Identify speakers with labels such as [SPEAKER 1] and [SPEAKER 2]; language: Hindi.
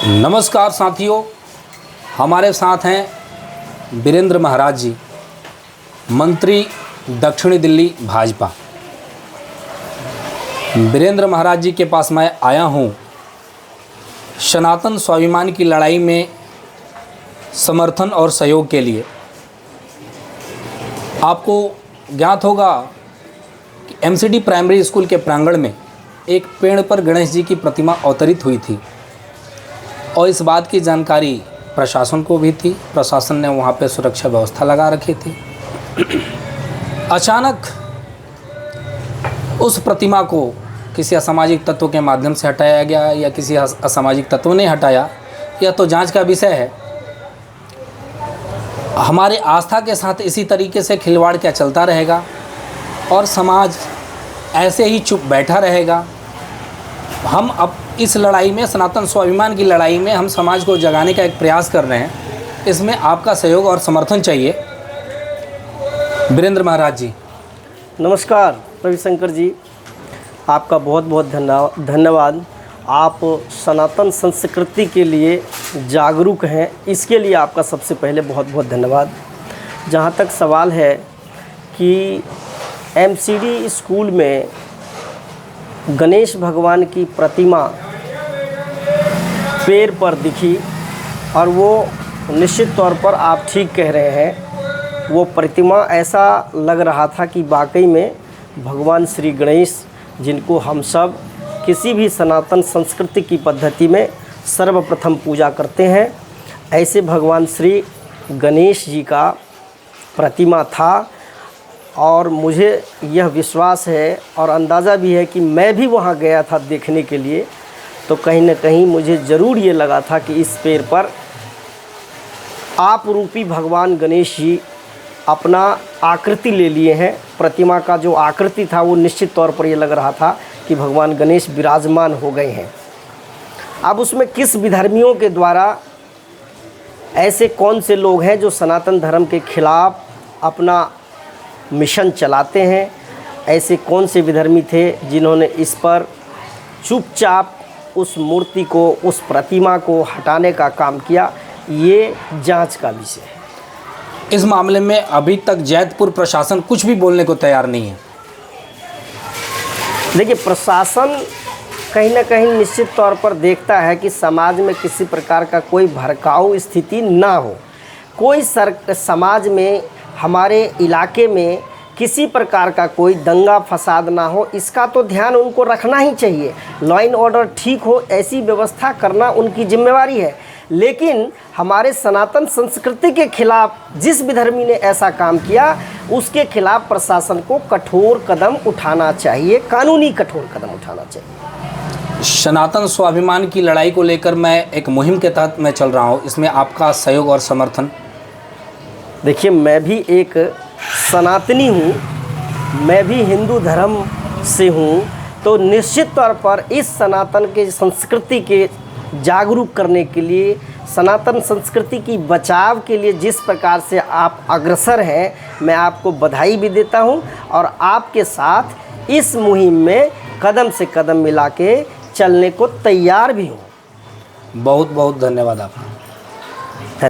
[SPEAKER 1] नमस्कार साथियों, हमारे साथ हैं वीरेंद्र महाराज जी, मंत्री दक्षिणी दिल्ली भाजपा। वीरेंद्र महाराज जी के पास मैं आया हूं सनातन स्वाभिमान की लड़ाई में समर्थन और सहयोग के लिए। आपको ज्ञात होगा कि एमसीडी प्राइमरी स्कूल के प्रांगण में एक पेड़ पर गणेश जी की प्रतिमा अवतरित हुई थी और इस बात की जानकारी प्रशासन को भी थी। प्रशासन ने वहाँ पे सुरक्षा व्यवस्था लगा रखी थी। अचानक उस प्रतिमा को किसी असामाजिक तत्व के माध्यम से हटाया गया या किसी असामाजिक तत्व ने हटाया, यह तो जांच का विषय है। हमारे आस्था के साथ इसी तरीके से खिलवाड़ क्या चलता रहेगा और समाज ऐसे ही चुप बैठा रहेगा? हम अब इस लड़ाई में, सनातन स्वाभिमान की लड़ाई में, हम समाज को जगाने का एक प्रयास कर रहे हैं। इसमें आपका सहयोग और समर्थन चाहिए। वीरेंद्र महाराज जी
[SPEAKER 2] नमस्कार। रविशंकर जी, आपका बहुत बहुत धन्यवाद। आप सनातन संस्कृति के लिए जागरूक हैं, इसके लिए आपका सबसे पहले बहुत बहुत धन्यवाद। जहाँ तक सवाल है कि एमसीडी स्कूल में गणेश भगवान की प्रतिमा पेड़ पर दिखी, और वो निश्चित तौर पर आप ठीक कह रहे हैं, वो प्रतिमा ऐसा लग रहा था कि वाकई में भगवान श्री गणेश, जिनको हम सब किसी भी सनातन संस्कृति की पद्धति में सर्वप्रथम पूजा करते हैं, ऐसे भगवान श्री गणेश जी का प्रतिमा था। और मुझे यह विश्वास है और अंदाज़ा भी है कि मैं भी वहाँ गया था देखने के लिए, तो कहीं न कहीं मुझे ज़रूर ये लगा था कि इस पेड़ पर आप रूपी भगवान गणेश जी अपना आकृति ले लिए हैं। प्रतिमा का जो आकृति था वो निश्चित तौर पर ये लग रहा था कि भगवान गणेश विराजमान हो गए हैं। अब उसमें किस विधर्मियों के द्वारा, ऐसे कौन से लोग हैं जो सनातन धर्म के खिलाफ़ अपना मिशन चलाते हैं, ऐसे कौन से विधर्मी थे जिन्होंने इस पर चुपचाप उस मूर्ति को, उस प्रतिमा को हटाने का काम किया, ये जांच का विषय है।
[SPEAKER 1] इस मामले में अभी तक जैतपुर प्रशासन कुछ भी बोलने को तैयार नहीं है।
[SPEAKER 2] देखिए, प्रशासन कहीं ना कहीं निश्चित तौर पर देखता है कि समाज में किसी प्रकार का कोई भड़काऊ स्थिति ना हो, कोई समाज में, हमारे इलाके में किसी प्रकार का कोई दंगा फसाद ना हो, इसका तो ध्यान उनको रखना ही चाहिए। लॉ एंड ऑर्डर ठीक हो, ऐसी व्यवस्था करना उनकी जिम्मेवारी है। लेकिन हमारे सनातन संस्कृति के खिलाफ जिस विधर्मी ने ऐसा काम किया, उसके खिलाफ प्रशासन को कठोर कदम उठाना चाहिए, कानूनी कठोर कदम उठाना चाहिए।
[SPEAKER 1] सनातन स्वाभिमान की लड़ाई को लेकर मैं एक मुहिम के तहत मैं चल रहा हूँ, इसमें आपका सहयोग और समर्थन?
[SPEAKER 2] देखिए, मैं भी एक सनातनी हूँ, मैं भी हिंदू धर्म से हूँ, तो निश्चित तौर पर इस सनातन के संस्कृति के जागरूक करने के लिए, सनातन संस्कृति की बचाव के लिए जिस प्रकार से आप अग्रसर हैं, मैं आपको बधाई भी देता हूँ और आपके साथ इस मुहिम में कदम से कदम मिला के चलने को तैयार भी हूँ।
[SPEAKER 1] बहुत बहुत धन्यवाद आपका।